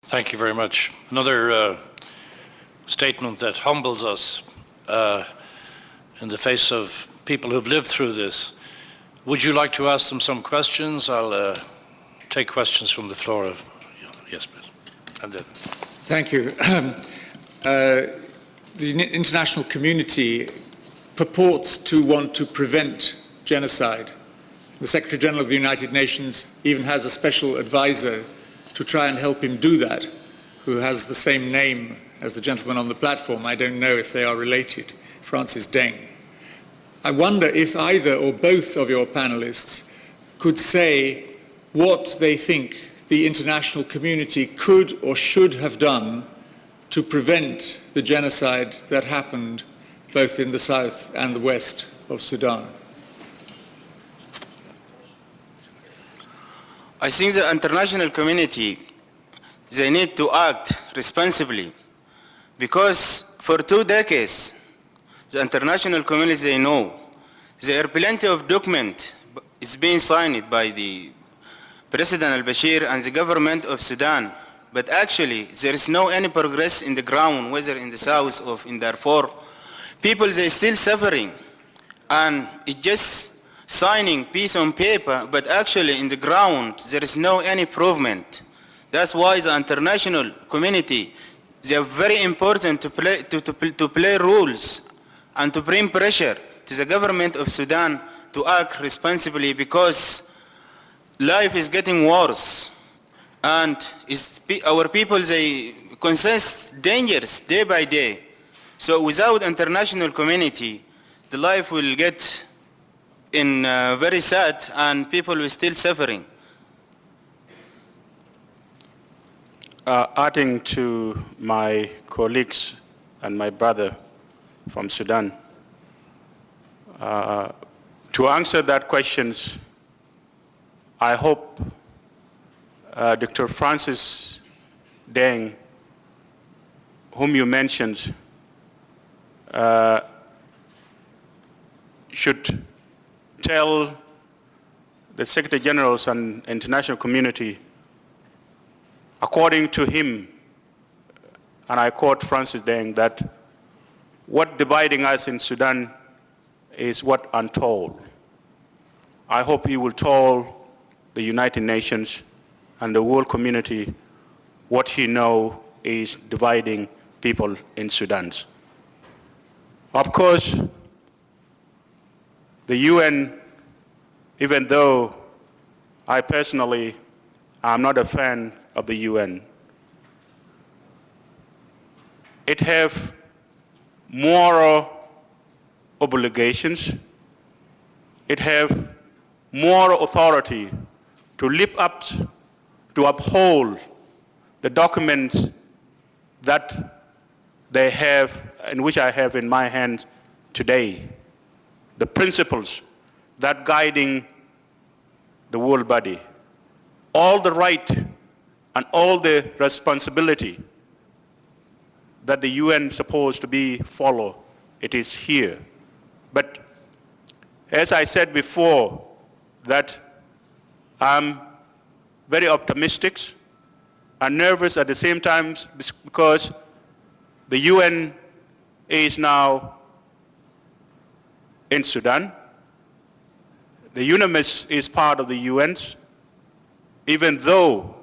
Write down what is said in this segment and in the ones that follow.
Thank you very much. Another statement that humbles us in the face of people who've lived through this. Would you like to ask them some questions? I'll take questions from the floor. Yes, please. And then. Thank you. The international community purports to want to prevent genocide. The Secretary General of the United Nations even has a special advisor to try and help him do that, who has the same name as the gentleman on the platform. I don't know if they are related, Francis Deng. I wonder if either or both of your panelists could say what they think the international community could or should have done to prevent the genocide that happened both in the south and the west of Sudan. I think the international community, they need to act responsibly, because for 2 decades, the international community, they know there are plenty of documents is being signed by the President al-Bashir and the government of Sudan, but actually there is no any progress in the ground, whether in the south or in Darfur. People, they still suffering, and it's just signing peace on paper, but actually in the ground there is no any improvement. That's why the international community, they are very important to play rules and to bring pressure to the government of Sudan to act responsibly, because life is getting worse, and our people, they consist dangers day by day. So without international community, the life will get in very sad, and people will still suffering. Adding to my colleagues and my brother from Sudan, to answer that questions, I hope Dr. Francis Deng, whom you mentioned, should tell the Secretary Generals and international community, according to him, and I quote Francis Deng, that what dividing us in Sudan is what untold. I hope he will tell the United Nations and the world community what he knows is dividing people in Sudan. Of course, the UN, even though I personally am not a fan of the UN, it have moral obligations, it have moral authority to live up, to uphold the documents that they have, and which I have in my hand today, the principles that guiding the world body, all the right and all the responsibility that the UN is supposed to be follow, it is here. But as I said before, that I'm very optimistic and nervous at the same time, because the UN is now in Sudan. The UNAMIS is part of the UN, even though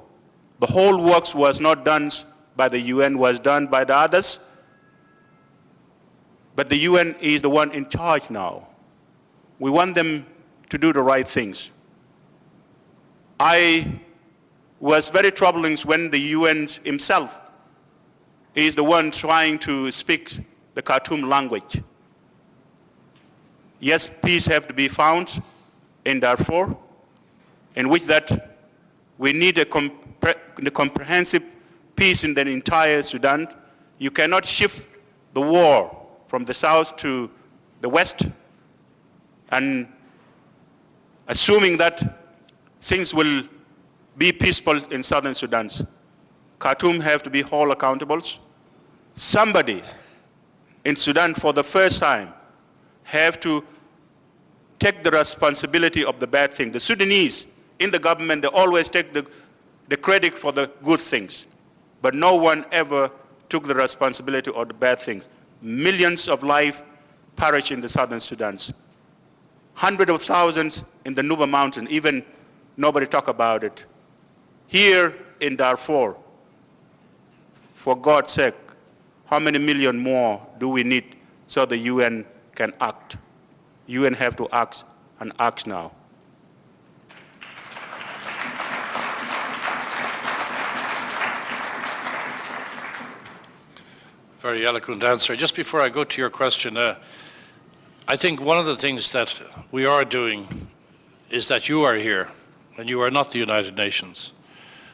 the whole works was not done by the UN, was done by the others. But the UN is the one in charge now. We want them to do the right things. I was very troubling when the UN himself is the one trying to speak the Khartoum language. Yes, peace have to be found in Darfur, in which that we need a comprehensive peace in the entire Sudan. You cannot shift the war from the south to the west and assuming that things will be peaceful in southern Sudan. Khartoum have to be held accountable. Somebody in Sudan for the first time have to take the responsibility of the bad thing. The Sudanese in the government, they always take the credit for the good things. but no one ever took the responsibility or the bad things. Millions of lives perished in the southern Sudan. Hundreds of thousands in the Nuba Mountain, even nobody talk about it. Here in Darfur, for God's sake, how many million more do we need so the UN can act? UN have to act and act now. Very eloquent answer. Just before I go to your question, I think one of the things that we are doing is that you are here, and you are not the United Nations.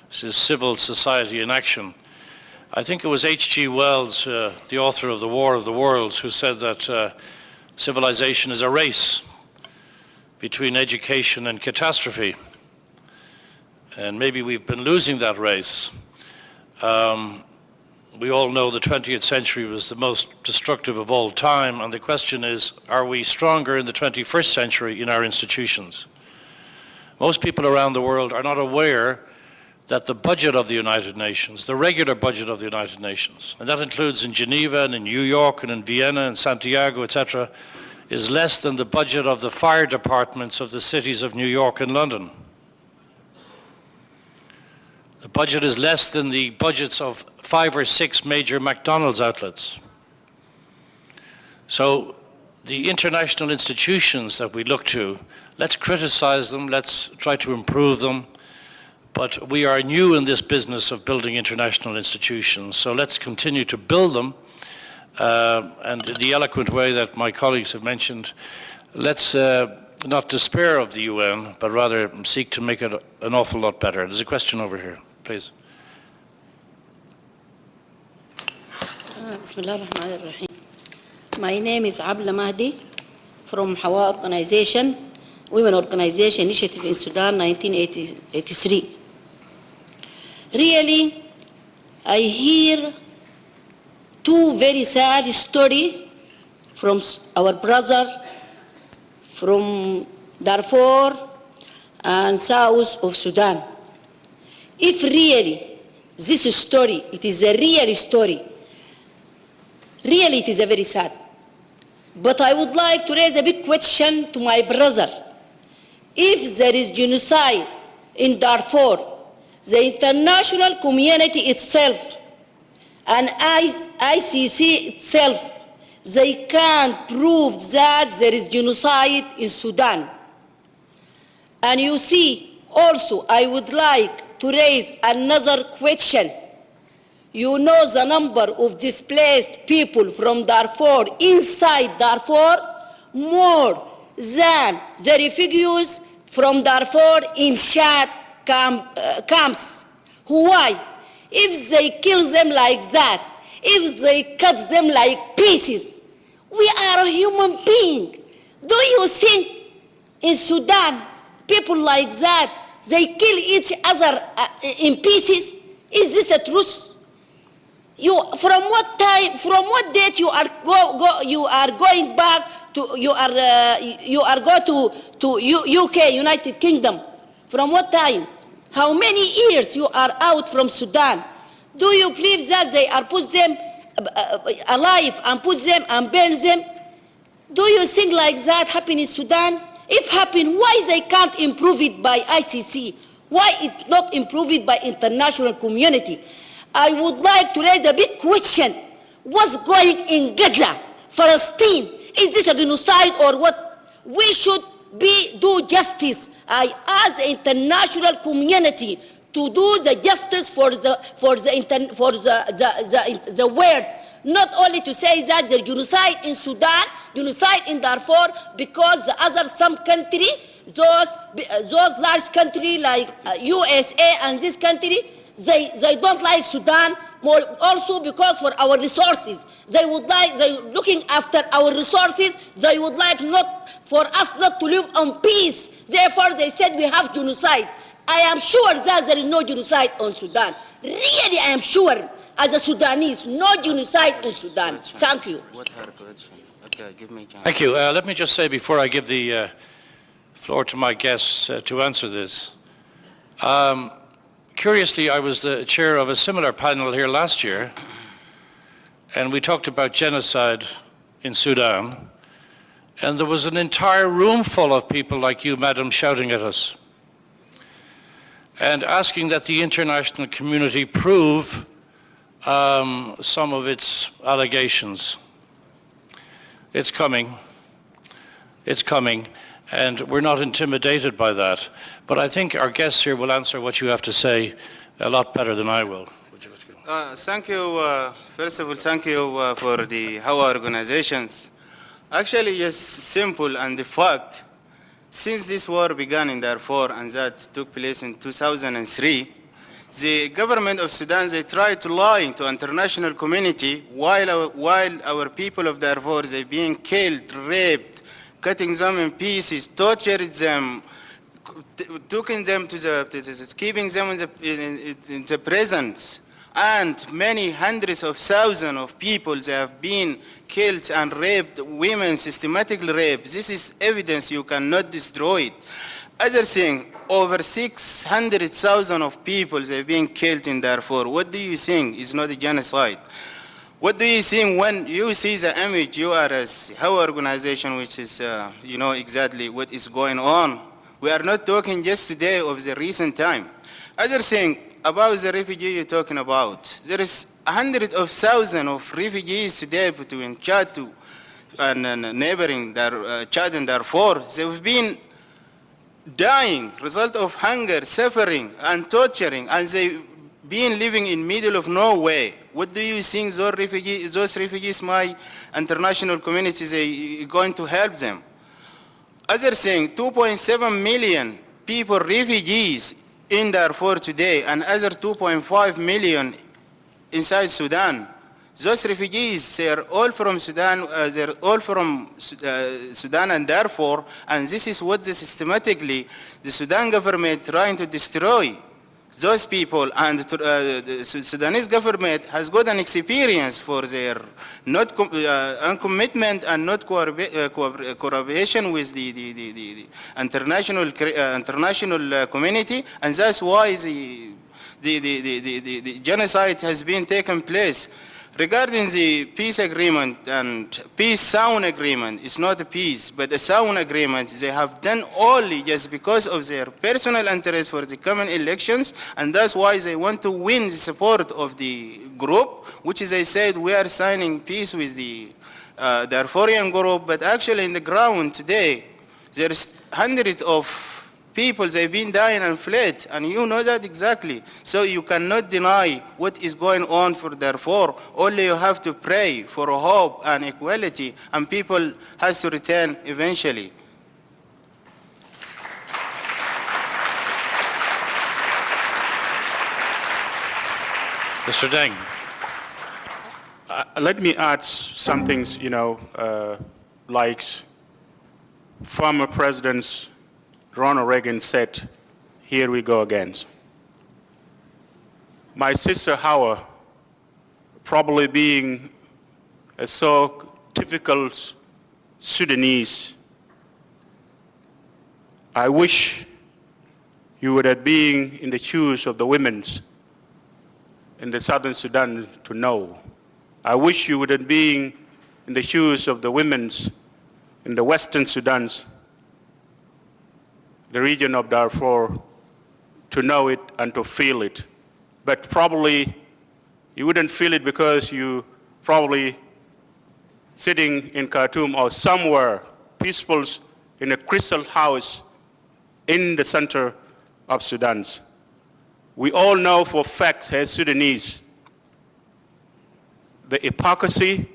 This is civil society in action. I think it was H.G. Wells, the author of The War of the Worlds, who said that civilization is a race between education and catastrophe. And maybe we've been losing that race. We all know the 20th century was the most destructive of all time, and the question is, are we stronger in the 21st century in our institutions? Most people around the world are not aware that the budget of the United Nations, the regular budget of the United Nations, and that includes in Geneva and in New York and in Vienna and Santiago, etc., is less than the budget of the fire departments of the cities of New York and London. The budget is less than the budgets of 5 or 6 major McDonald's outlets. So the international institutions that we look to, let's criticize them, let's try to improve them, but we are new in this business of building international institutions, so let's continue to build them, and in the eloquent way that my colleagues have mentioned, let's not despair of the UN, but rather seek to make it an awful lot better. There's a question over here, please. Bismillah ar-Rahman ar-Rahim. My name is Abla Mahdi from Hawa Organization, Women Organization Initiative in Sudan, 1983. Really, I hear 2 very sad stories from our brother from Darfur and south of Sudan. If really this story, it is a real story, really it is a very sad. But I would like to raise a big question to my brother. If there is genocide in Darfur, the international community itself and ICC itself, they can't prove that there is genocide in Sudan. And you see, also, I would like to raise another question. You know the number of displaced people from Darfur, inside Darfur, more than the refugees from Darfur in Chad camps. Why? If they kill them like that, if they cut them like pieces, we are a human being. Do you think in Sudan, people like that, they kill each other in pieces? Is this the truth? From what time, from what date you are going back to, you are go to UK, United Kingdom? From what time? How many years you are out from Sudan? Do you believe that they are put them alive and put them and burn them? Do you think like that happen in Sudan? If happen, why they can't improve it by ICC? Why it not improve it by international community? I would like to raise a big question. What's going in Gaza, Palestine? Is this a genocide or what? We should do justice. I ask the international community to do the justice for the world, not only to say that the genocide in Sudan, genocide in Darfur, because the other some country, those large country like USA and this country, they don't like Sudan. More also because for our resources, they looking after our resources. They would like not for us not to live on peace. Therefore, they said we have genocide. I am sure that there is no genocide on Sudan. Really, I am sure, as a Sudanese, no genocide in Sudan. Thank you. Thank you. Let me just say before I give the floor to my guests to answer this. curiously, I was the chair of a similar panel here last year, and we talked about genocide in Sudan, and there was an entire room full of people like you, madam, shouting at us and asking that the international community prove some of its allegations. It's coming, and we're not intimidated by that. But I think our guests here will answer what you have to say a lot better than I will. Thank you. First of all, thank you for our organizations. Actually, it's simple, and the fact, since this war began in Darfur and that took place in 2003, the government of Sudan, they tried to lie to international community while our people of Darfur, they being killed, raped, cutting them in pieces, tortured them, taking them keeping them in the prisons. And many hundreds of thousands of people, they have been killed and raped, women systematically raped. This is evidence you cannot destroy it. Other thing, over 600,000 of people, they've been killed in Darfur. What do you think is not a genocide? What do you think when you see the image, you are as our organization, which is, you know exactly what is going on. We are not talking just today of the recent time. Other thing, about the refugee you're talking about, there is hundreds of thousands of refugees today between Chad and neighboring Chad and Darfur. They've been dying, result of hunger, suffering, and torturing, and they've been living in middle of nowhere. What do you think those refugees, my international community, they going to help them? Other thing, 2.7 million people, refugees, in Darfur today, and other 2.5 million inside Sudan. Those refugees, they're all from Sudan, Sudan and Darfur, and this is what systematically the Sudan government trying to destroy those people, and the Sudanese government has got an experience for their not uncommitment and not cooperation with the international community, and that's why the genocide has been taken place. Regarding the peace agreement and peace sound agreement, it's not a peace, but a sound agreement they have done only just because of their personal interest for the coming elections, and that's why they want to win the support of the group, which is they said we are signing peace with the Darfurian group, but actually in the ground today, there's hundreds of people, they've been dying and fled, and you know that exactly. So you cannot deny what is going on for Darfur. Only you have to pray for hope and equality, and people has to return eventually. Mr. Deng. Let me add some things, like former presidents Ronald Reagan said, here we go again. My sister Howard, probably being a so typical Sudanese, I wish you would have been in the shoes of the women in the southern Sudan to know. I wish you would have been in the shoes of the women in the western Sudan, the region of Darfur, to know it and to feel it. But probably you wouldn't feel it because you probably sitting in Khartoum or somewhere peaceful in a crystal house in the center of Sudan. We all know for facts as Sudanese the hypocrisy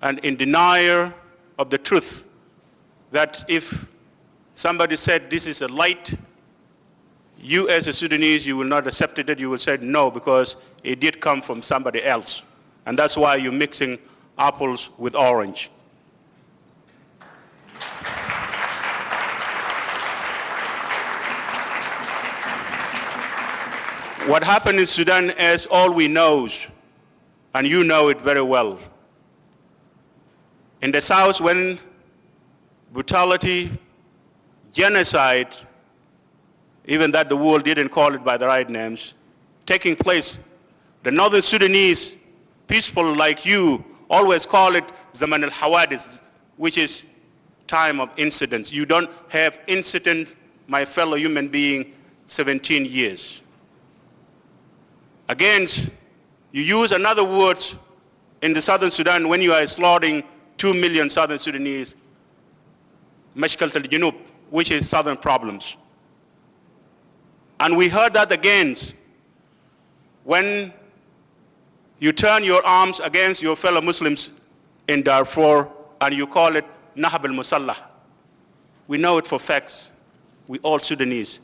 and in denial of the truth that if somebody said this is a light, you as a Sudanese, you will not accept it, you will say no because it did come from somebody else. And that's why you're mixing apples with orange. What happened in Sudan is all we know, and you know it very well. In the south, when brutality, genocide even that the world didn't call it by the right names, taking place. The Northern Sudanese, peaceful like you, always call it Zaman al-Hawadis, which is time of incidents. You don't have incident, my fellow human being, 17 years. Against, you use another word in the Southern Sudan when you are slaughtering 2 million Southern Sudanese, Mashkalt al-Junub, which is southern problems. And we heard that again when you turn your arms against your fellow Muslims in Darfur and you call it Nahab al-Musallah. We know it for facts. We all Sudanese.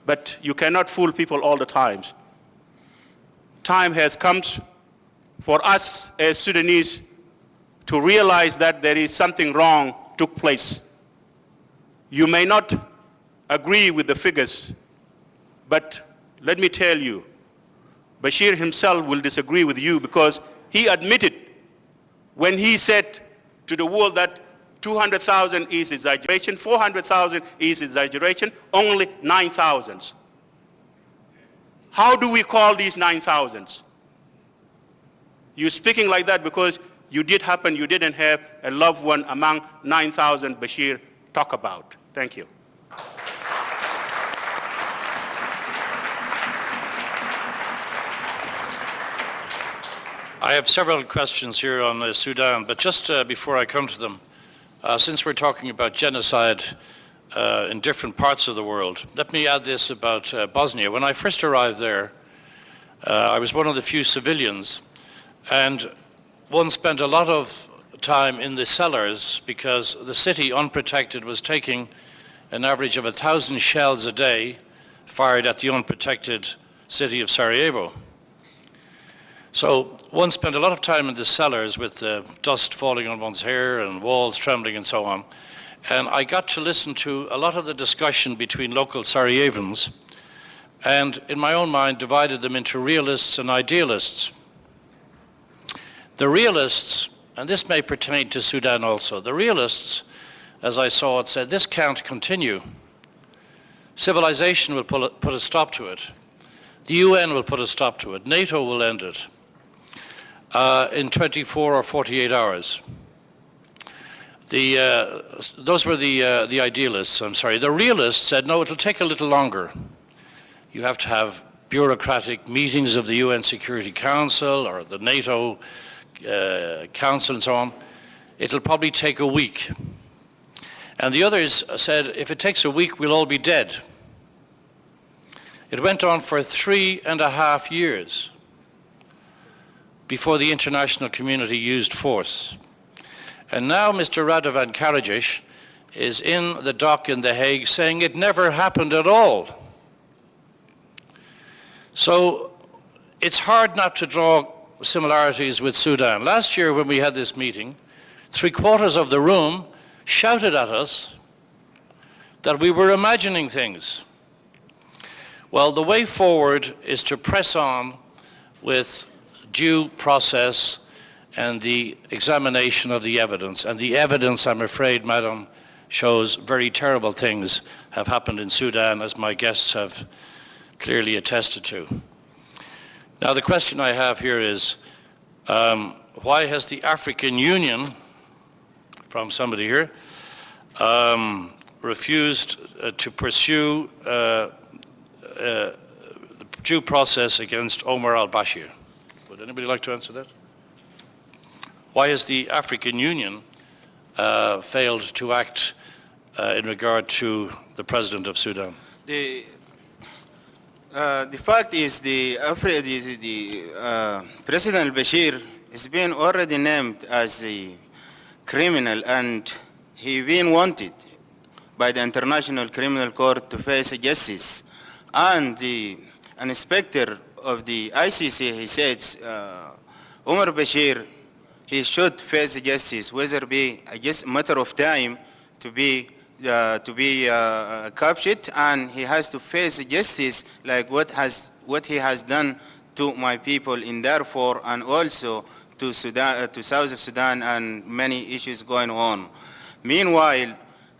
But you cannot fool people all the time. Time has come for us as Sudanese to realize that there is something wrong took place. You may not agree with the figures, but let me tell you, Bashir himself will disagree with you because he admitted when he said to the world that 200,000 is exaggeration, 400,000 is exaggeration, only 9,000. How do we call these 9,000? You're speaking like that because you didn't have a loved one among 9,000 Bashir talk about. Thank you. I have several questions here on Sudan, but just before I come to them, since we're talking about genocide in different parts of the world, let me add this about Bosnia. When I first arrived there, I was one of the few civilians, and one spent a lot of time in the cellars because the city, unprotected, was taking an average of 1,000 shells a day fired at the unprotected city of Sarajevo. So one spent a lot of time in the cellars with dust falling on one's hair and walls trembling and so on. And I got to listen to a lot of the discussion between local Sarajevans, and in my own mind divided them into realists and idealists. The realists, and this may pertain to Sudan also, the realists, as I saw it, said this can't continue. Civilization will put a stop to it. The UN will put a stop to it. NATO will end it in 24 or 48 hours. Those were the idealists, I'm sorry. The realists said, no, it'll take a little longer. You have to have bureaucratic meetings of the UN Security Council or the NATO Council and so on. It'll probably take a week. And the others said, if it takes a week, we'll all be dead. It went on for 3.5 years before the international community used force. And now Mr. Radovan Karadzic is in the dock in The Hague saying it never happened at all. So it's hard not to draw similarities with Sudan. Last year when we had this meeting, 3/4 of the room shouted at us that we were imagining things. Well, the way forward is to press on with due process and the examination of the evidence. And the evidence, I'm afraid, Madam, shows very terrible things have happened in Sudan, as my guests have clearly attested to. Now, the question I have here is, why has the African Union, from somebody here, refused to pursue due process against Omar al-Bashir? Would anybody like to answer that? Why has the African Union failed to act in regard to the president of Sudan? The fact is President al-Bashir has been already named as a criminal, and he been wanted by the International Criminal Court to face justice. And the inspector of the ICC, he said, Omar Bashir, he should face justice, whether it be just a matter of time to be captured, and he has to face justice like what he has done to my people in Darfur and also to Sudan, to South of Sudan, and many issues going on. Meanwhile,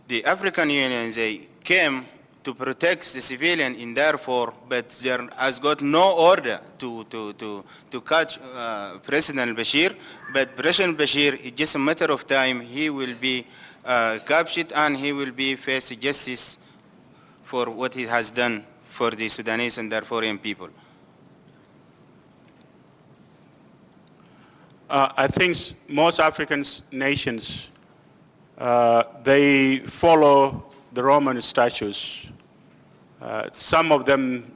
the African Union, they came to protect the civilian in Darfur, but there has got no order to catch President Bashir. But President Bashir, it's just a matter of time, he will be captured and he will be faced justice for what he has done for the Sudanese and Darfurian people. I think most African nations, they follow the Roman statutes. Some of them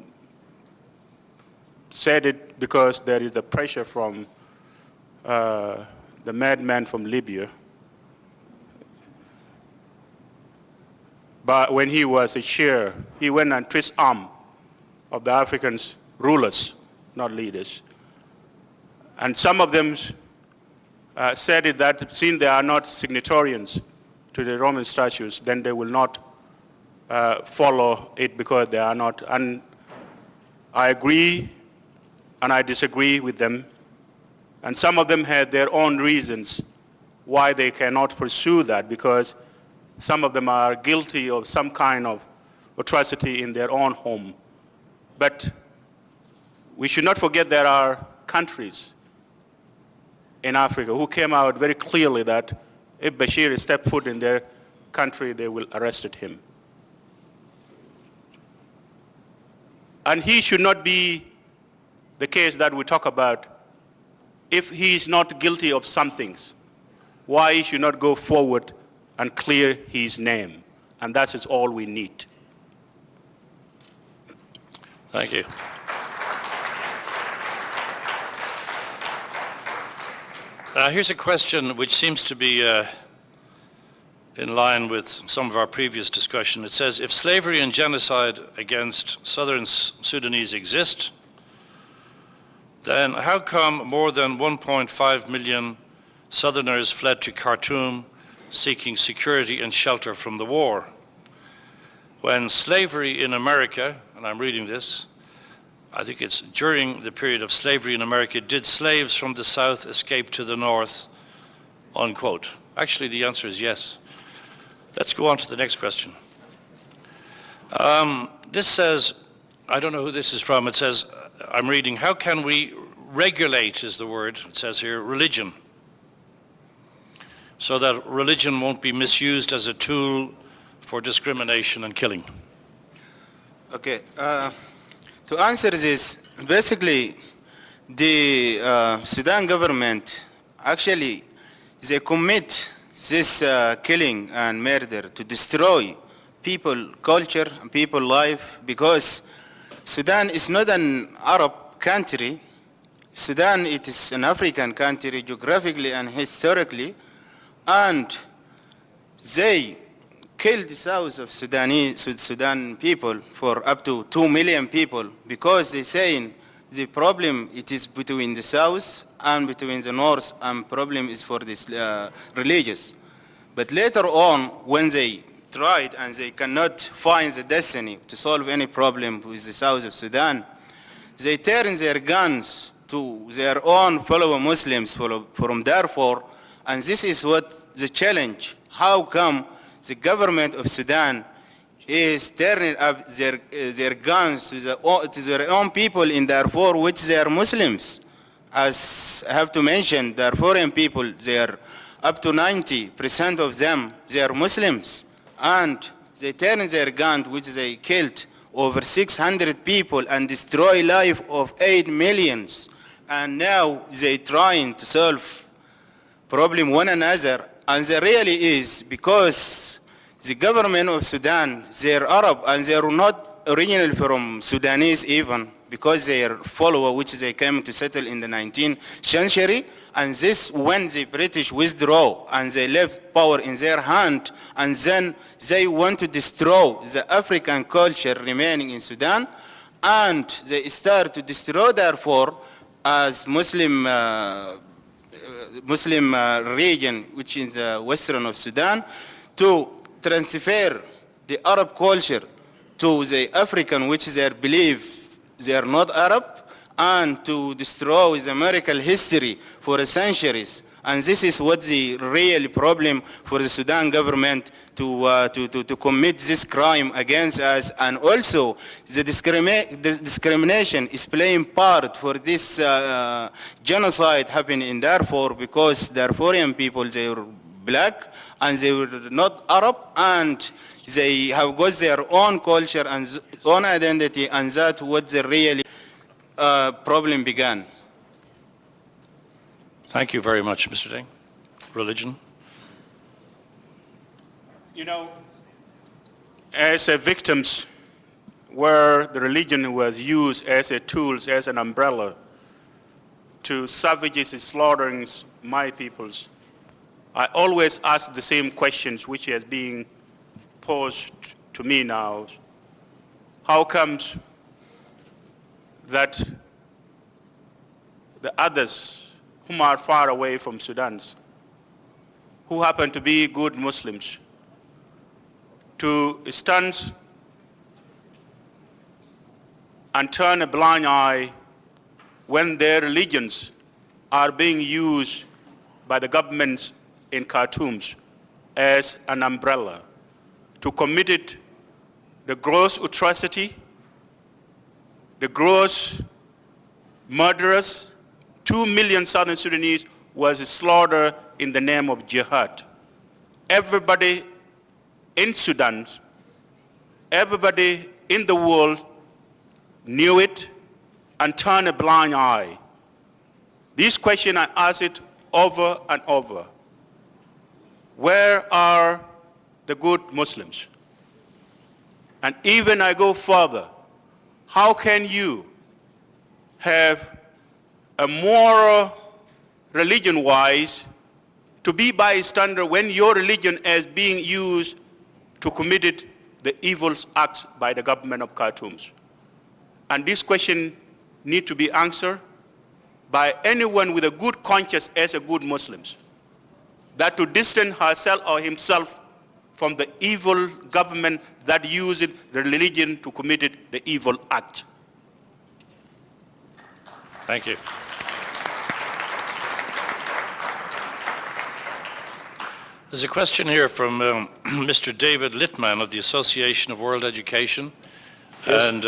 said it because there is the pressure from the madman from Libya. But when he was a chair, he went and twist arm of the African rulers, not leaders. And some of them said it that since they are not signatories to the Roman statutes, then they will not follow it because they are not. And I agree and I disagree with them. And some of them had their own reasons why they cannot pursue that, because some of them are guilty of some kind of atrocity in their own home. But we should not forget there are countries in Africa who came out very clearly that if Bashir stepped foot in their country, they will arrest him. And he should not be the case that we talk about. If he is not guilty of some things, why he should not go forward and clear his name? And that is all we need. Thank you. Here's a question which seems to be in line with some of our previous discussion. It says, if slavery and genocide against southern Sudanese exist, then how come more than 1.5 million Southerners fled to Khartoum seeking security and shelter from the war? When slavery in America, and I'm reading this, I think it's during the period of slavery in America, did slaves from the South escape to the North, unquote. Actually, the answer is yes. Let's go on to the next question. This says, I don't know who this is from, it says, I'm reading, how can we regulate, is the word, it says here, religion, so that religion won't be misused as a tool for discrimination and killing? Okay. To answer this, basically, the Sudan government, actually, they commit this killing and murder to destroy people culture and people life, because Sudan is not an Arab country. Sudan, it is an African country geographically and historically, and they killed the south of Sudan people for up to 2 million people, because they saying the problem it is between the south and between the north, and problem is for this religious. But later on, when they tried and they cannot find the destiny to solve any problem with the south of Sudan, they turn their guns to their own fellow Muslims from Darfur, and this is what the challenge. How come the government of Sudan is turning up their guns to their own people in Darfur, which they are Muslims? As I have to mention, Darfurian people, they are up to 90% of them, they are Muslims. And they turn their gun, which they killed over 600 people and destroy life of 8 millions. And now they trying to solve problem one another. And there really is, because the government of Sudan, they're Arab and they're not originally from Sudanese even, because they are follower which they came to settle in the 19th century. And this when the British withdraw and they left power in their hand, and then they want to destroy the African culture remaining in Sudan, and they start to destroy Darfur as Muslim region, which is the western of Sudan, to transfer the Arab culture to the African, which they believe they are not Arab, and to destroy the American history for centuries. And this is what the real problem for the Sudan government to commit this crime against us. And also the discrimination is playing part for this genocide happening in Darfur, because Darfurian people, they were black and they were not Arab, and they have got their own culture and own identity, and that's what the real problem began. Thank you very much, Mr. Deng. Religion? You know, as victims, where the religion was used as a tool, as an umbrella to savages slaughtering my peoples, I always ask the same questions which is being posed to me now. How comes that the others whom are far away from Sudan, who happen to be good Muslims, to stand and turn a blind eye when their religions are being used by the governments in Khartoum as an umbrella to commit the gross atrocity, the gross murderous. 2 million Southern Sudanese was slaughtered in the name of jihad. Everybody in Sudan, everybody in the world knew it and turned a blind eye. This question I ask it over and over. Where are the good Muslims? And even I go further, how can you have a moral, religion-wise, to be bystander when your religion is being used to commit the evil acts by the government of Khartoum? And this question needs to be answered by anyone with a good conscience as a good Muslims, that to distance herself or himself from the evil government that uses the religion to commit the evil act. Thank you. There's a question here from Mr. David Littman of the Association of World Education. Yes. And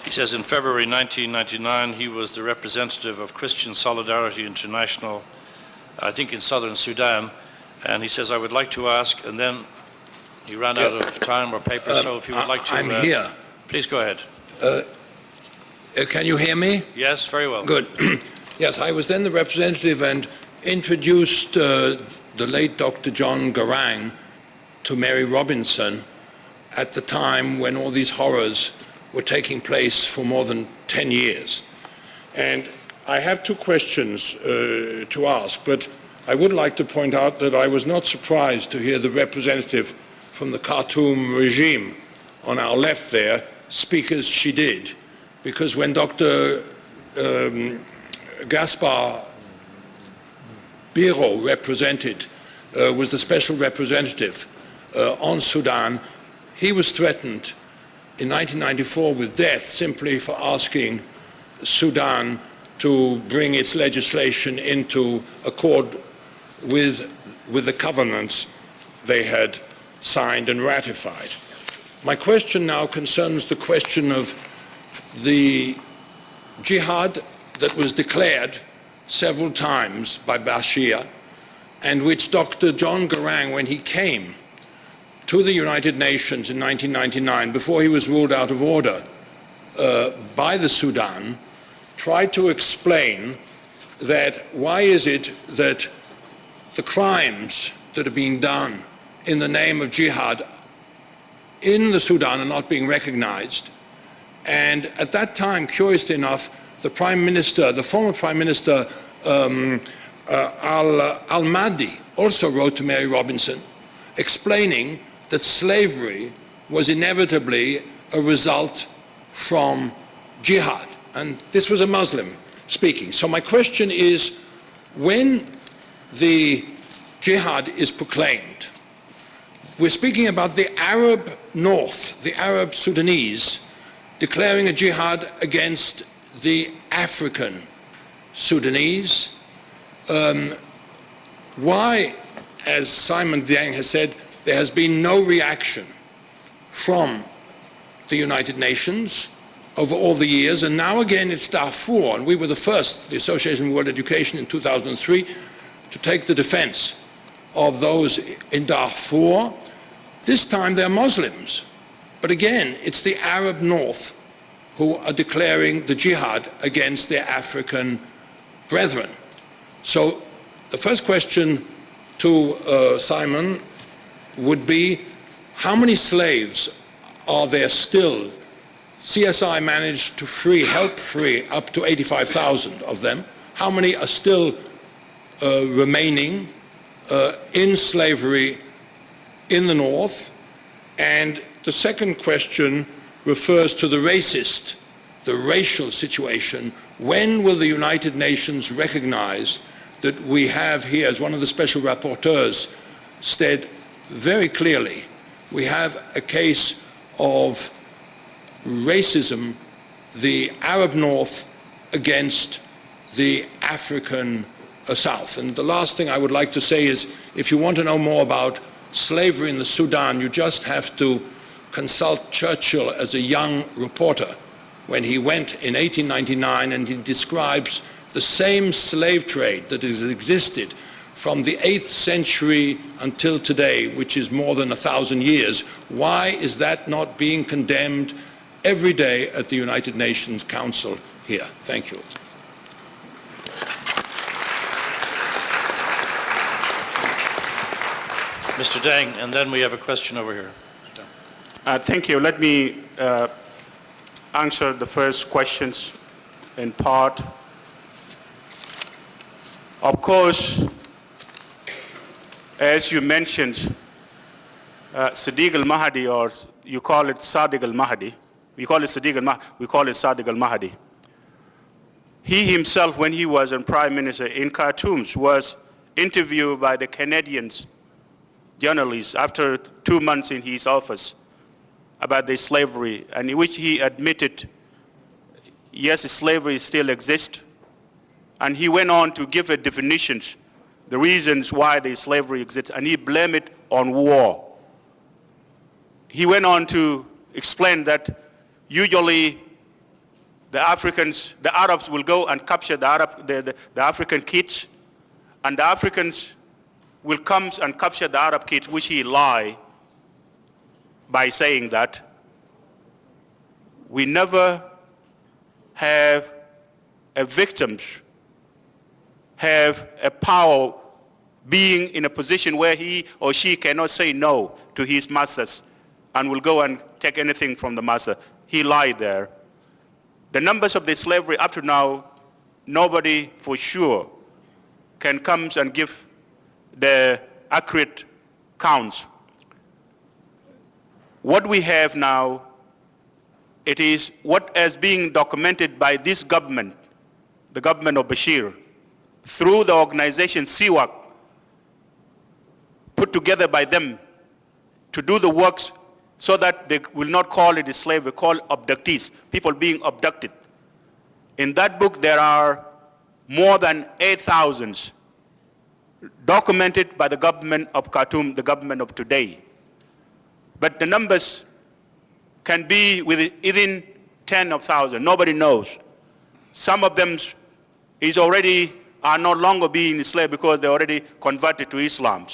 he says in February 1999 he was the representative of Christian Solidarity International, I think in southern Sudan. And he says, I would like to ask, and then he ran out of time or paper, so if you would like to... I'm here. Please go ahead. Can you hear me? Yes, very well. Good. Yes, I was then the representative and introduced the late Dr. John Garang to Mary Robinson at the time when all these horrors were taking place for more than 10 years. And I have two questions to ask, but I would like to point out that I was not surprised to hear the representative from the Khartoum regime on our left there speak as she did, because when Dr. Gaspar Biro was the special representative on Sudan, he was threatened in 1994 with death simply for asking Sudan to bring its legislation into accord with the covenants they had signed and ratified. My question now concerns the question of the jihad that was declared several times by Bashir, and which Dr. John Garang, when he came to the United Nations in 1999, before he was ruled out of order by the Sudan, tried to explain that why is it that the crimes that are being done in the name of jihad in the Sudan are not being recognized. And at that time, curiously enough, the former Prime Minister Al-Mahdi also wrote to Mary Robinson explaining that slavery was inevitably a result from jihad. And this was a Muslim speaking. So my question is, when the jihad is proclaimed, we're speaking about the Arab North, the Arab Sudanese, declaring a jihad against the African Sudanese. Why, as Simon Deng has said, there has been no reaction from the United Nations over all the years, and now again it's Darfur, and we were the first, the Association of World Education in 2003, to take the defense of those in Darfur. This time they're Muslims, but again it's the Arab North who are declaring the jihad against their African brethren. So the first question to Simon would be, how many slaves are there still? CSI managed to help free up to 85,000 of them. How many are still remaining in slavery in the north? And the second question refers to the racial situation. When will the United Nations recognize that we have here, as one of the special rapporteurs said very clearly, we have a case of racism, the Arab North against the African South. And the last thing I would like to say is, if you want to know more about slavery in the Sudan, you just have to consult Churchill as a young reporter when he went in 1899, and he describes the same slave trade that has existed from the 8th century until today, which is more than 1,000 years. Why is that not being condemned every day at the United Nations Council here? Thank you. Mr. Deng, and then we have a question over here. Thank you. Let me answer the first questions in part. Of course, as you mentioned, Sadiq al-Mahdi, or you call it Sadiq al-Mahdi, we call it Sadiq al-Mahdi, we call it Sadiq al-Mahdi. He himself, when he was Prime Minister in Khartoum, was interviewed by the Canadian journalists after 2 months in his office about the slavery, and in which he admitted, yes, slavery still exists, and he went on to give a definition, the reasons why the slavery exists, and he blamed it on war. He went on to explain that usually the Arabs will go and capture the African kids, and the Africans will come and capture the Arab kids, which he lied by saying that we never have a victim have a power being in a position where he or she cannot say no to his masters and will go and take anything from the master. He lied there. The numbers of the slavery up to now, nobody for sure can come and give the accurate counts. What we have now, it is what is being documented by this government, the government of Bashir, through the organization CIWAC, put together by them to do the works so that they will not call it a slave, they call abductees, people being abducted. In that book, there are more than 8,000 documented by the government of Khartoum, the government of today. But the numbers can be within 10 of thousands. Nobody knows. Some of them are no longer being enslaved because they already converted to Islam.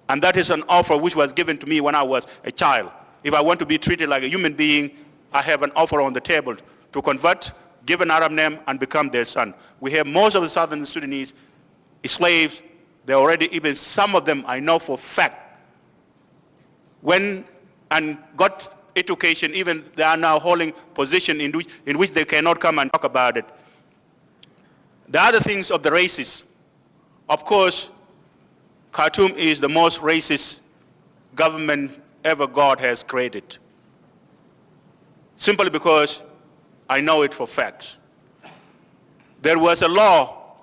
And that is an offer which was given to me when I was a child. If I want to be treated like a human being, I have an offer on the table to convert, give an Arab name, and become their son. We have most of the southern Sudanese slaves. They already, even some of them I know for fact, when and got education, even they are now holding position in which they cannot come and talk about it. The other things of the races, of course, Khartoum is the most racist government ever God has created. Simply because I know it for facts. There was a law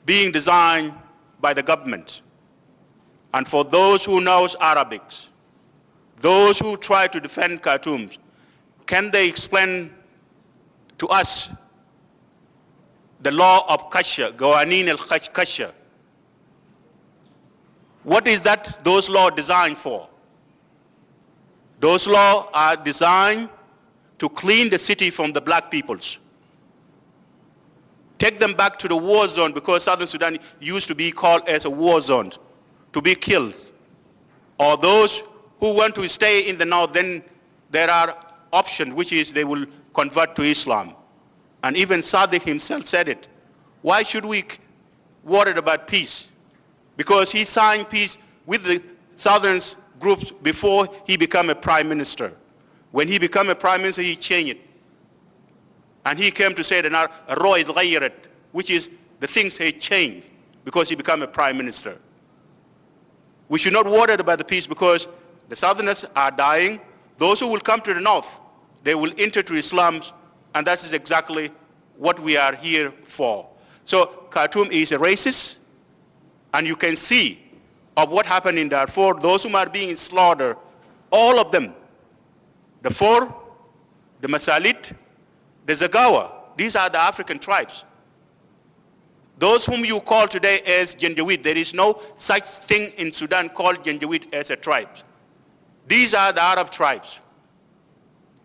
being designed by the government. And for those who knows Arabic, those who try to defend Khartoum, can they explain to us the law of Kasha, Gawanin al-Kasha. What is that those laws designed for? Those laws are designed to clean the city from the black peoples. Take them back to the war zone, because Southern Sudan used to be called as a war zone, to be killed. Or those who want to stay in the north, then there are options, which is they will convert to Islam. And even Sadiq himself said it. Why should we worry about peace? Because he signed peace with the Southern groups before he became a prime minister. When he became a prime minister, he changed it. And he came to say that Roy Ghayrat, which is the things he changed because he became a prime minister. We should not worry about the peace, because the Southerners are dying. Those who will come to the north, they will enter to Islam, and that is exactly what we are here for. So Khartoum is a racist, and you can see of what happened in Darfur, those who are being slaughtered, all of them, the Four, the Masalit, the Zagawa, these are the African tribes. Those whom you call today as Janjaweed, there is no such thing in Sudan called Janjaweed as a tribe. These are the Arab tribes.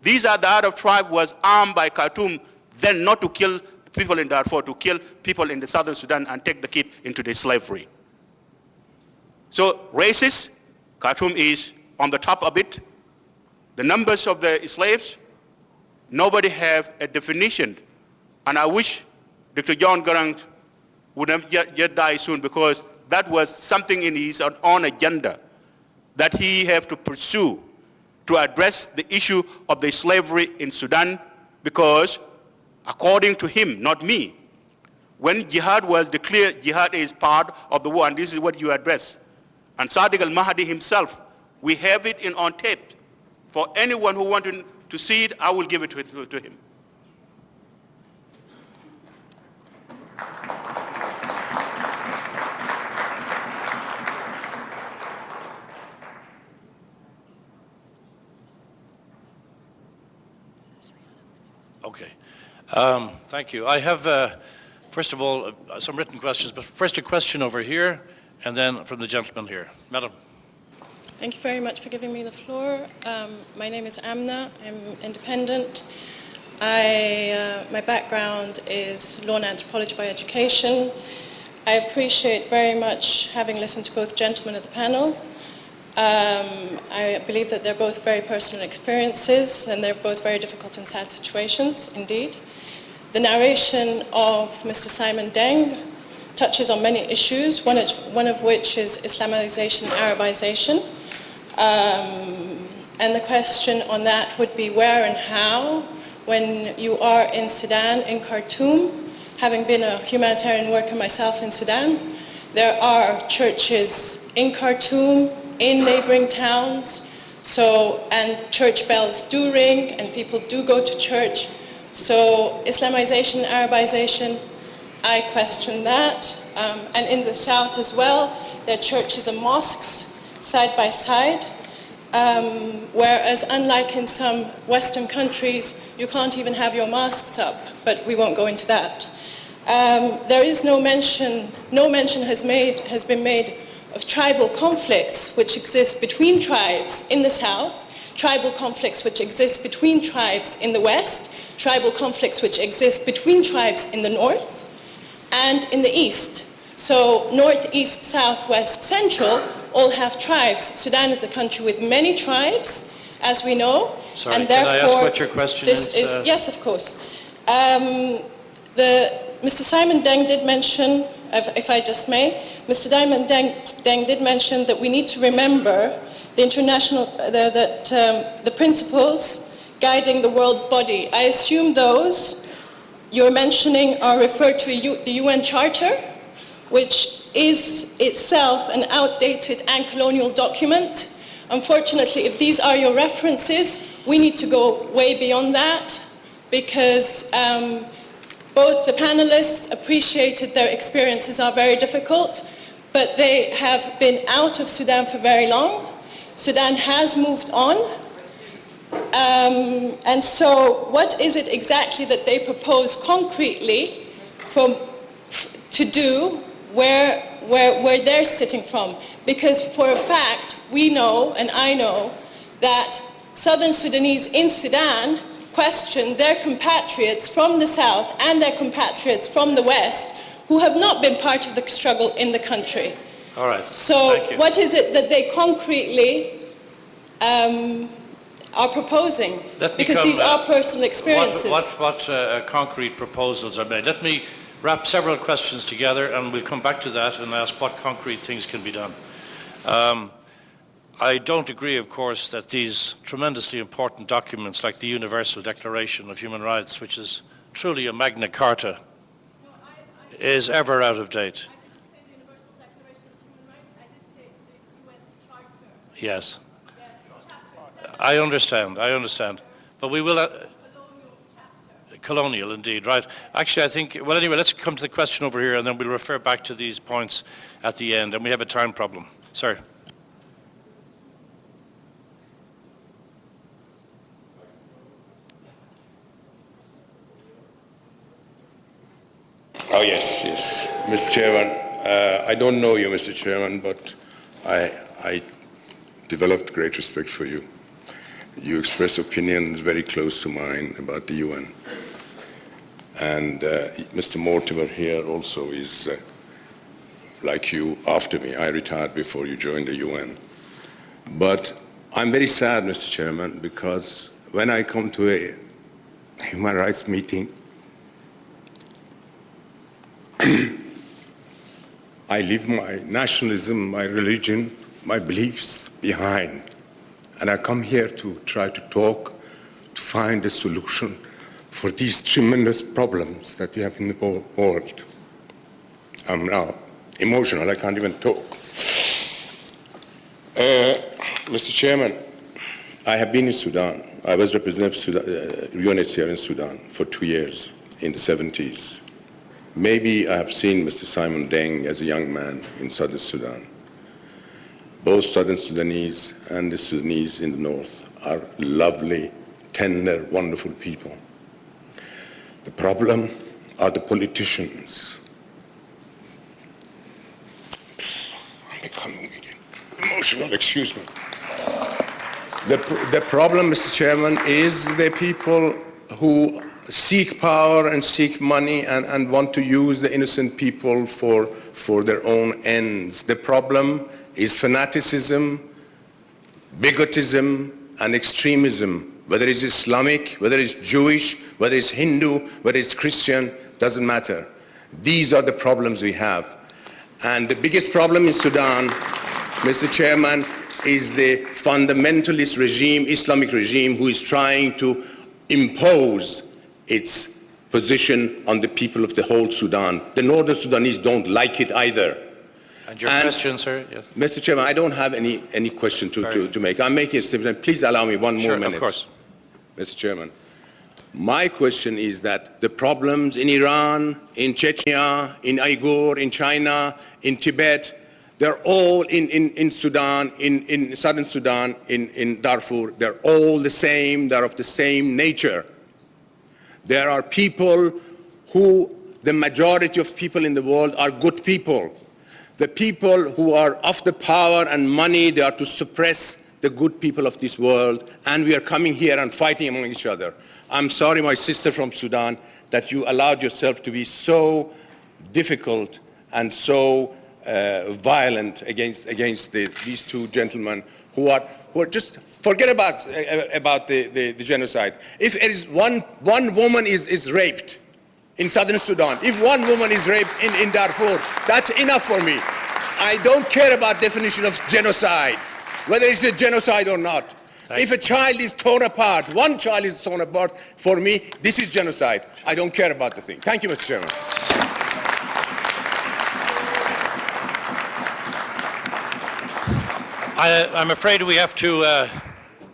These are the Arab tribe was armed by Khartoum, then not to kill people in Darfur, to kill people in the southern Sudan and take the kid into the slavery. So racist, Khartoum is on the top of it. The numbers of the slaves, nobody have a definition. And I wish Dr. John Garang would have yet die soon, because that was something in his own agenda that he have to pursue to address the issue of the slavery in Sudan, because according to him, not me, when jihad was declared, jihad is part of the war, and this is what you address. And Sadiq al-Mahdi himself, we have it on tape. For anyone who wanted to see it, I will give it to him. Okay. Thank you. I have, first of all, some written questions, but first a question over here, and then from the gentleman here. Madam. Thank you very much for giving me the floor. My name is Amna. I'm independent. My background is law and anthropology by education. I appreciate very much having listened to both gentlemen at the panel. I believe that they're both very personal experiences, and they're both very difficult and sad situations indeed. The narration of Mr. Simon Deng touches on many issues, one of which is Islamization, Arabization. And the question on that would be where and how, when you are in Sudan, in Khartoum, having been a humanitarian worker myself in Sudan, there are churches in Khartoum, in neighboring towns, and church bells do ring and people do go to church. So Islamization, Arabization, I question that. And in the south as well, there are churches and mosques side by side, whereas unlike in some Western countries, you can't even have your mosques up, but we won't go into that. There is no mention has been made of tribal conflicts which exist between tribes in the south, tribal conflicts which exist between tribes in the west, tribal conflicts which exist between tribes in the north and in the east. So north, east, south, west, central all have tribes. Sudan is a country with many tribes, as we know. Sorry, and can therefore, I ask what your question is? Yes, of course. Mr. Simon Deng did mention, if I just may, Mr. Simon Deng did mention that we need to remember the the principles guiding the world body. I assume those you're mentioning are referred to the UN Charter, which is itself an outdated and colonial document. Unfortunately, if these are your references, we need to go way beyond that, because both the panelists appreciated their experiences are very difficult, but they have been out of Sudan for very long. Sudan has moved on. And so what is it exactly that they propose concretely to do where they're sitting from. Because for a fact, we know, and I know, that Southern Sudanese in Sudan question their compatriots from the south and their compatriots from the west who have not been part of the struggle in the country. All right. So Thank you. what is it that they concretely are proposing? Because these are personal experiences. What concrete proposals are made? Let me wrap several questions together, and we'll come back to that and ask what concrete things can be done. I don't agree, of course, that these tremendously important documents like the Universal Declaration of Human Rights, which is truly a Magna Carta, is ever out of date. Yes. I understand. But we will... colonial, indeed, right. Actually, I think... Well, anyway, let's come to the question over here, and then we'll refer back to these points at the end, and we have a time problem. Sorry. Oh, yes. Mr. Chairman, I don't know you, Mr. Chairman, but I developed great respect for you. You express opinions very close to mine about the UN. And Mr. Mortimer here also is like you after me. I retired before you joined the UN. But I'm very sad, Mr. Chairman, because when I come to a human rights meeting, I leave my nationalism, my religion, my beliefs behind. And I come here to try to talk, to find a solution for these tremendous problems that we have in the world. I'm now emotional, I can't even talk. Mr. Chairman, I have been in Sudan. I was representative of Humanitarian in Sudan for 2 years in the 70s. Maybe I have seen Mr. Simon Deng as a young man in Southern Sudan. Both Southern Sudanese and the Sudanese in the north are lovely, tender, wonderful people. The problem are the politicians. I'm becoming again emotional, excuse me. The problem, Mr. Chairman, is the people who seek power and seek money and want to use the innocent people for their own ends. The problem is fanaticism, bigotism, and extremism. Whether it's Islamic, whether it's Jewish, whether it's Hindu, whether it's Christian, doesn't matter. These are the problems we have. And the biggest problem in Sudan, Mr. Chairman, is the fundamentalist regime, Islamic regime, who is trying to impose its position on the people of the whole Sudan. The northern Sudanese don't like it either. And your question, sir? Yes. Mr. Chairman, I don't have any question to make. I'm making a statement. Please allow me one more minute. Of course. Mr. Chairman, my question is that the problems in Iran, in Chechnya, in Uyghur, in China, in Tibet, they're all in Sudan, in southern Sudan, in Darfur, they're all the same, they're of the same nature. There are people who, the majority of people in the world are good people. The people who are of the power and money, they are to suppress the good people of this world, and we are coming here and fighting among each other. I'm sorry, my sister from Sudan, that you allowed yourself to be so difficult and so violent against these two gentlemen who are just forget about the genocide. If it is one woman is raped in southern Sudan, if one woman is raped in Darfur, that's enough for me. I don't care about definition of genocide, whether it's a genocide or not. If a child is torn apart, one child is torn apart, for me, this is genocide. I don't care about the thing. Thank you, Mr. Chairman. I'm afraid we have to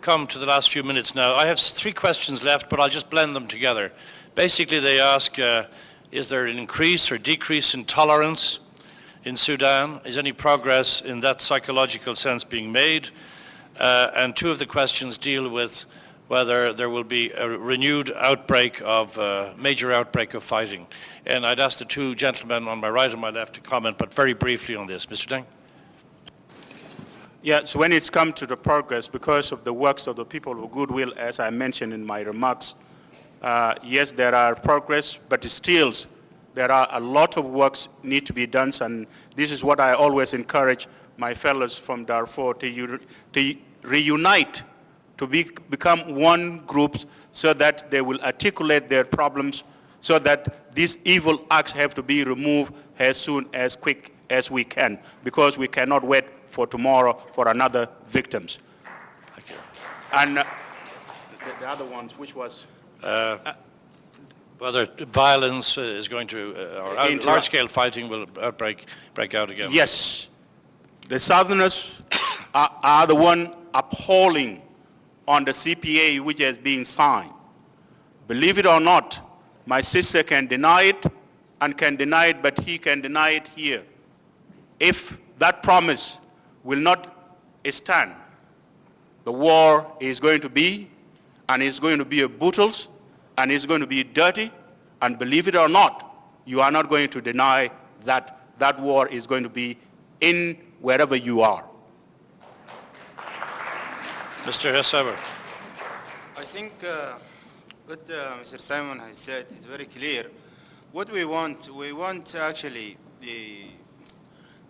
come to the last few minutes now. I have 3 questions left, but I'll just blend them together. Basically, they ask, is there an increase or decrease in tolerance in Sudan? Is any progress in that psychological sense being made? And 2 of the questions deal with whether there will be a renewed outbreak of, major outbreak of fighting. And I'd ask the two gentlemen on my right and my left to comment, but very briefly on this. Mr. Deng. Yes, when it's come to the progress, because of the works of the people of goodwill, as I mentioned in my remarks, yes, there are progress, but still there are a lot of works need to be done, and this is what I always encourage my fellows from Darfur to reunite, to become one group so that they will articulate their problems, so that these evil acts have to be removed as soon as quick as we can, because we cannot wait for tomorrow for another victims. Thank you. And the other ones, which was? Whether violence is going to, or large-scale fighting will break out again. Yes. The Southerners are the one upholding on the CPA which has been signed. Believe it or not, my sister can deny it and can deny it, but he can deny it here. If that promise will not stand, the war is going to be, and it's going to be a brutal, and it's going to be dirty, and believe it or not, you are not going to deny that that war is going to be in wherever you are. Mr. Hesabu. I think what Mr. Simon has said is very clear. What we want actually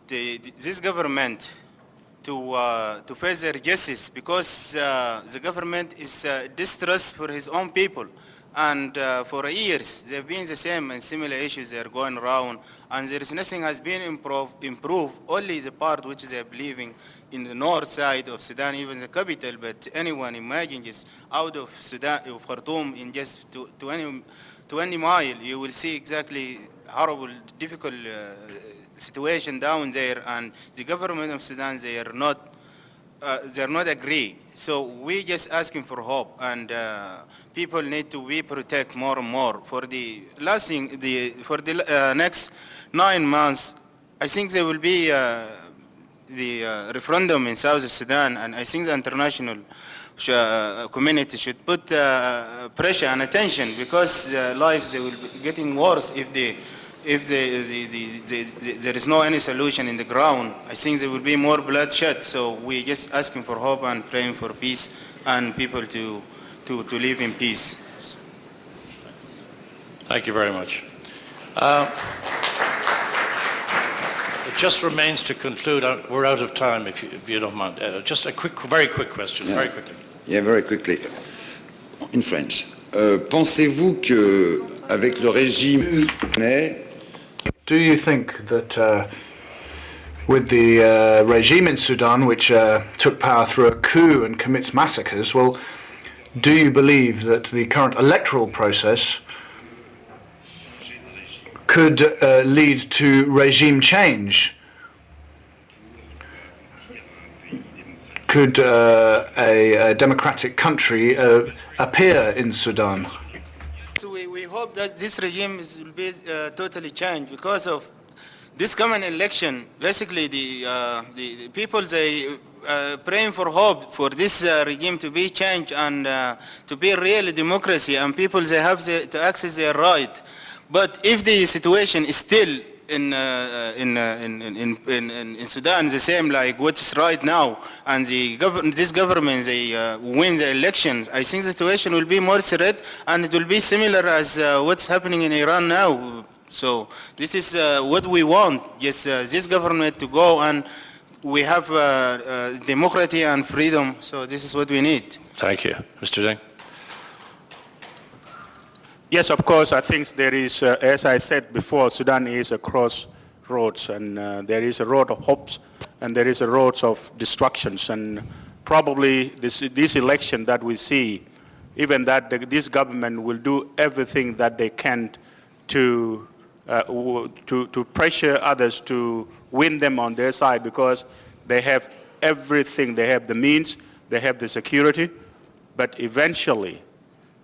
this government to face their justice, because the government is distrust for his own people. And for years, there have been the same and similar issues that are going around, and there is nothing has been improved, only the part which they are believing in the north side of Sudan, even the capital, but anyone imagine just out of Sudan, of Khartoum, in just 20 miles, you will see exactly horrible, difficult situation down there, and the government of Sudan, they are not agree. So we just asking for hope, and people need to be protected more and more. For the last thing, for the next 9 months, I think there will be the referendum in South Sudan, and I think the international community should put pressure and attention, because lives they will be getting worse if there is no any solution in the ground. I think there will be more bloodshed. So we just asking for hope and praying for peace and people to live in peace. Thank you very much. It just remains to conclude. We're out of time, if you don't mind. Just a very quick question, very quickly. Yeah, very quickly. In French. Pensez-vous que avec le régime do you think that with the regime in Sudan, which took power through a coup and commits massacres, well, do you believe that the current electoral process could lead to regime change? Could a democratic country appear in Sudan? So we hope that this regime will be totally changed, because of this coming election. Basically, the people, they praying for hope for this regime to be changed and to be real democracy, and people, they have to access their right. But if the situation is still in Sudan the same like what's right now, and this government, they win the elections, I think the situation will be more threat, and it will be similar as what's happening in Iran now. So this is what we want, just this government to go, and we have democracy and freedom. So this is what we need. Thank you. Mr. Deng. Yes, of course, I think there is, as I said before, Sudan is a crossroads, and there is a road of hopes, and there is a road of destructions, and probably this election that we see, even that this government will do everything that they can to pressure others to win them on their side, because they have everything. They have the means, they have the security, but eventually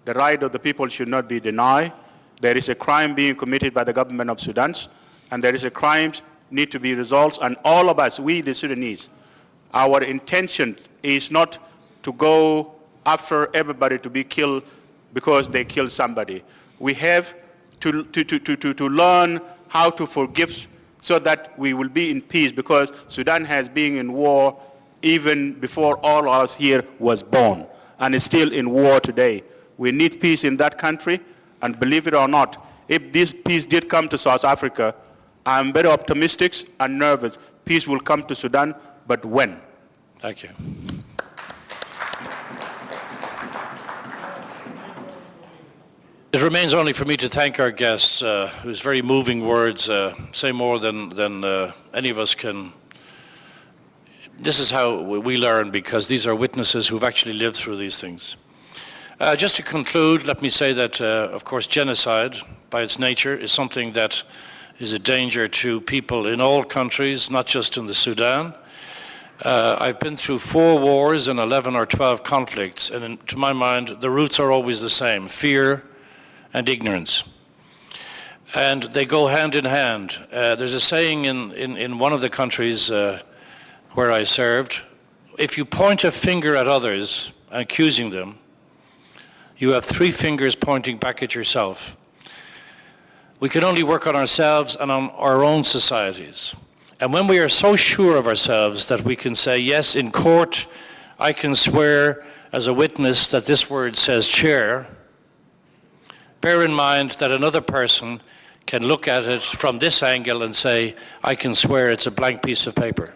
the right of the people should not be denied. There is a crime being committed by the government of Sudan, and there is a crime need to be resolved, and all of us, we the Sudanese, our intention is not to go after everybody to be killed because they killed somebody. We have to learn how to forgive so that we will be in peace, because Sudan has been in war even before all of us here was born, and is still in war today. We need peace in that country, and believe it or not, if this peace did come to South Africa, I'm very optimistic and nervous. Peace will come to Sudan, but when? Thank you. It remains only for me to thank our guests, whose very moving words say more than any of us can. This is how we learn, because these are witnesses who've actually lived through these things. Just to conclude, let me say that, of course, genocide, by its nature, is something that is a danger to people in all countries, not just in the Sudan. I've been through 4 wars and 11 or 12 conflicts, and to my mind, the roots are always the same: fear and ignorance. And they go hand in hand. There's a saying in one of the countries where I served: if you point a finger at others and accusing them, you have 3 fingers pointing back at yourself. We can only work on ourselves and on our own societies. And when we are so sure of ourselves that we can say, yes, in court, I can swear as a witness that this word says chair, bear in mind that another person can look at it from this angle and say, I can swear it's a blank piece of paper.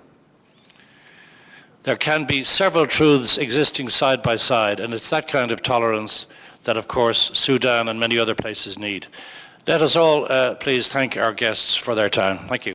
There can be several truths existing side by side, and it's that kind of tolerance that, of course, Sudan and many other places need. Let us all please thank our guests for their time. Thank you.